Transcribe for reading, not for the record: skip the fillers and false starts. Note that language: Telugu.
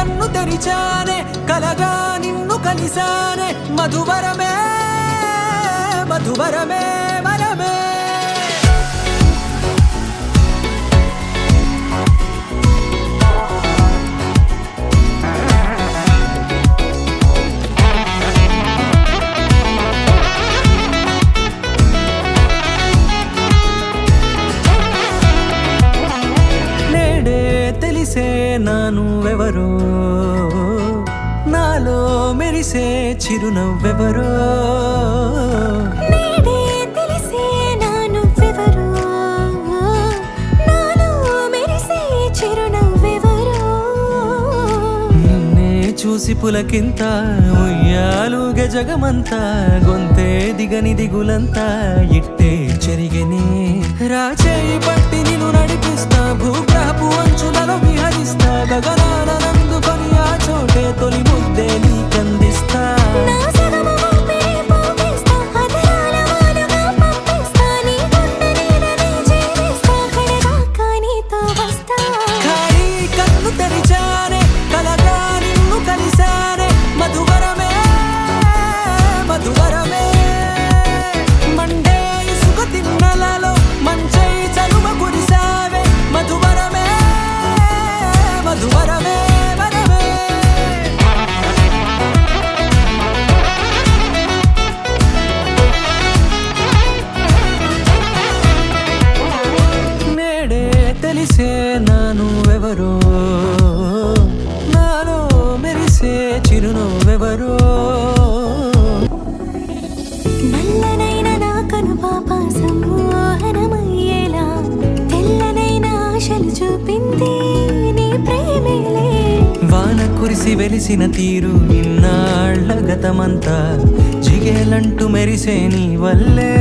కన్ను తెరిచానే కలగా నిన్ను కలిసానే మధువరమే మధువరమే వరమే తెలిసే నానువెవరో నాలో మెరిసే చిరునవ్వెవరో నేడే తెలిసే నానువెవరో నాలో మెరిసే చిరునవ్వెవరో నిన్నే చూసి పులకింత ఉయ్యాలుగే జగమంతా గొంతే దిగని దిగులంతా ఇట్టే చెరిగనే రాచేయి పట్టి నిన్ను నడిపిస్తా భూగ్రహపు అంచులలో విహరిస్తా గగనాన నందుకొని ఆ చోటే తొలి ముద్దే నీకందిస్తా నా సగము ఊపిరి పోగిస్తా అదరాల వాలుగా పంపిస్తా నీ గుండె నీడనే జీవిస్తా కడదాకా నీతో వస్తా ఖాళీ కన్ను తెరిచానే కలగా నిన్ను కలిసానే మధువరమే మధువరమే మండే ఇసుక తిన్నలలో మంచై చలువ కురిసావే మధువరమే మధువరమే వరమే నేడే తెలిసే నానువెవరో నాలో మెరిసే చిరునవ్వెవరో నల్లనైన నా కనుపాప సమ్మోహనమయ్యేలా తెల్లనైన ఆశలు చూపింది నీ ప్రేమేలే వాన కురిసి వెలిసిన తీరు ఇన్నాళ్ల గతమంతా జిగేలంటూ మెరిసే నీ వల్లే